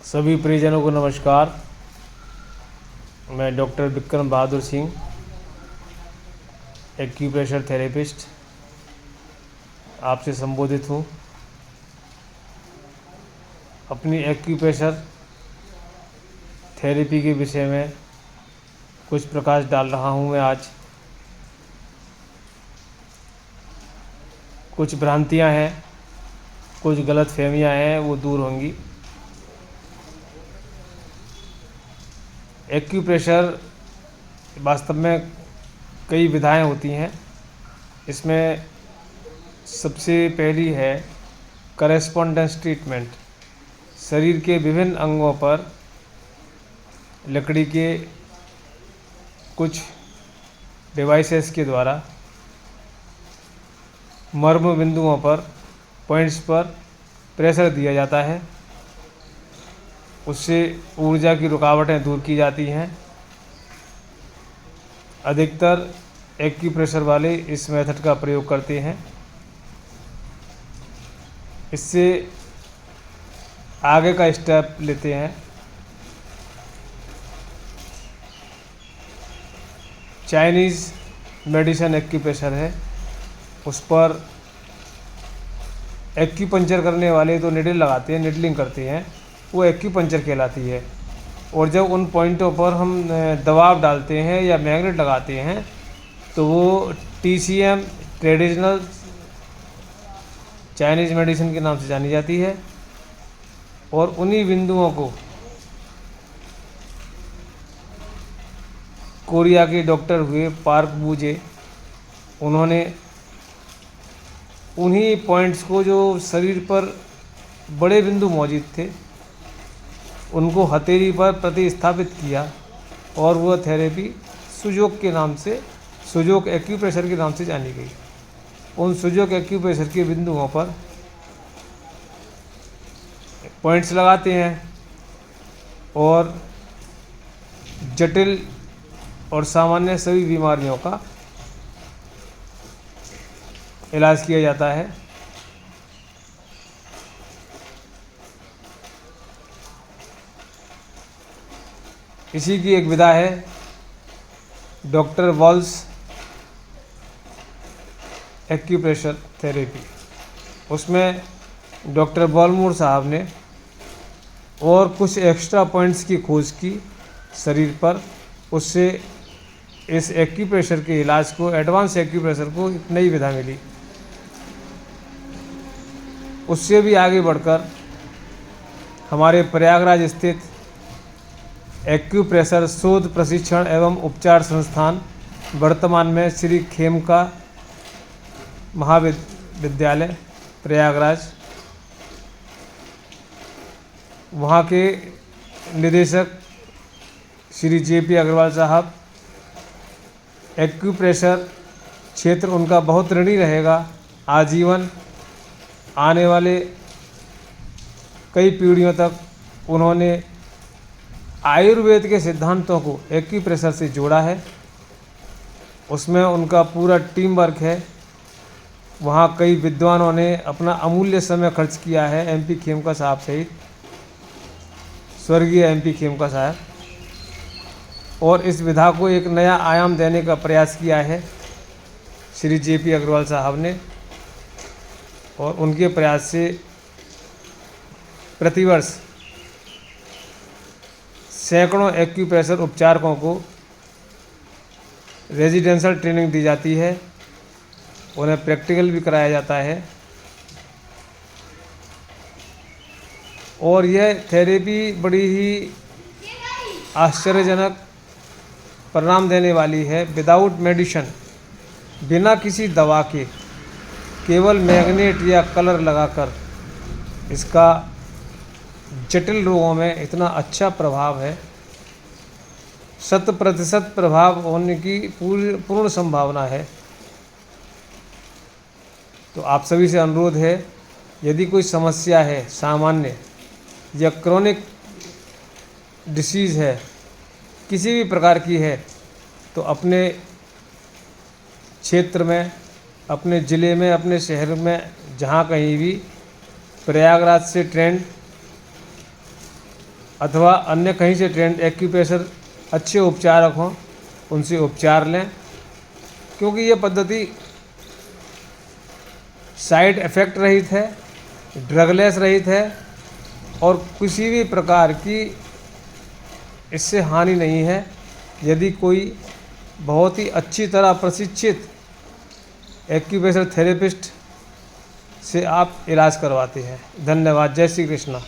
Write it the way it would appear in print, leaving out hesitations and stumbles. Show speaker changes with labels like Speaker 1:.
Speaker 1: सभी परिजनों को नमस्कार। मैं doctor Vikram Bahadur Singh, acupressure therapist, आपसे संबोधित हूँ। अपनी एक्यूप्रेशर थेरेपी के विषय में कुछ प्रकाश डाल रहा हूँ मैं आज। कुछ भ्रांतियाँ हैं, कुछ गलतफहमियाँ हैं, वो दूर होंगी। एक्यूप्रेशर वास्तव में कई विधाएं होती हैं। इसमें सबसे पहली है करेस्पॉन्डेंस ट्रीटमेंट। शरीर के विभिन्न अंगों पर लकड़ी के कुछ डिवाइसेस के द्वारा मर्म बिंदुओं पर, पॉइंट्स पर प्रेशर दिया जाता है। उससे ऊर्जा की रुकावटें दूर की जाती हैं। अधिकतर एक्यूप्रेशर वाले इस मेथड का प्रयोग करते हैं। इससे आगे का स्टेप लेते हैं। चाइनीज़ मेडिसिन एक्यूप्रेशर है, उस पर एक्यूपंक्चर करने वाले तो निडल लगाते हैं, निडलिंग करते हैं, वो एक्यूपंक्चर कहलाती है। और जब उन पॉइंटों पर हम दबाव डालते हैं या मैग्नेट लगाते हैं तो वो TCM, ट्रेडिशनल चाइनीज़ मेडिसिन के नाम से जानी जाती है। और उन्हीं बिंदुओं को कोरिया के डॉक्टर हुए पार्क बूजे, उन्होंने उन्हीं पॉइंट्स को जो शरीर पर बड़े बिंदु मौजूद थे उनको हथेली पर प्रतिस्थापित किया और वह थेरेपी सुजोक के नाम से, सुजोक एक्यूप्रेशर के नाम से जानी गई। उन सुजोक एक्यूप्रेशर के बिंदुओं पर पॉइंट्स लगाते हैं और जटिल और सामान्य सभी बीमारियों का इलाज किया जाता है। इसी की एक विधा है डॉक्टर वॉल्स एक्यूप्रेशर थेरेपी। उसमें डॉक्टर बॉलमूर साहब ने और कुछ एक्स्ट्रा पॉइंट्स की खोज की शरीर पर। उससे इस एक्यूप्रेशर के इलाज को, एडवांस एक्यूप्रेशर को एक नई विधा मिली। उससे भी आगे बढ़कर हमारे प्रयागराज स्थित एक्यूप्रेशर शोध, प्रशिक्षण एवं उपचार संस्थान, वर्तमान में श्री खेमका महाविद्यालय प्रयागराज, वहाँ के निदेशक श्री JP अग्रवाल साहब, एक्यूप्रेशर क्षेत्र उनका बहुत ऋणी रहेगा आजीवन। आने वाले कई पीढ़ियों तक उन्होंने आयुर्वेद के सिद्धांतों को एक्यूप्रेशर से जोड़ा है। उसमें उनका पूरा टीम वर्क है। वहाँ कई विद्वानों ने अपना अमूल्य समय खर्च किया है, MP खेमका साहब सहित, स्वर्गीय MP खेमका साहब। और इस विधा को एक नया आयाम देने का प्रयास किया है श्री JP अग्रवाल साहब ने। और उनके प्रयास से प्रतिवर्ष सैकड़ों एक्यूप्रेशर उपचारकों को रेजिडेंशियल ट्रेनिंग दी जाती है, उन्हें प्रैक्टिकल भी कराया जाता है। और यह थेरेपी बड़ी ही आश्चर्यजनक परिणाम देने वाली है। विदाउट मेडिसिन, बिना किसी दवा के, केवल मैग्नेट या कलर लगाकर इसका जटिल रोगों में इतना अच्छा प्रभाव है। 100% प्रभाव होने की पूर्ण संभावना है। तो आप सभी से अनुरोध है, यदि कोई समस्या है, सामान्य या क्रोनिक डिसीज़ है, किसी भी प्रकार की है, तो अपने क्षेत्र में, अपने ज़िले में, अपने शहर में, जहाँ कहीं भी प्रयागराज से ट्रेंड अथवा अन्य कहीं से ट्रेंड एक्यूप्रेशर अच्छे उपचारक हों उनसे उपचार लें, क्योंकि ये पद्धति साइड इफ़ेक्ट रहित है, ड्रगलेस रहित है और किसी भी प्रकार की इससे हानि नहीं है यदि कोई बहुत ही अच्छी तरह प्रशिक्षित एक्यूप्रेशर थेरेपिस्ट से आप इलाज करवाते हैं। धन्यवाद। जय श्री कृष्णा।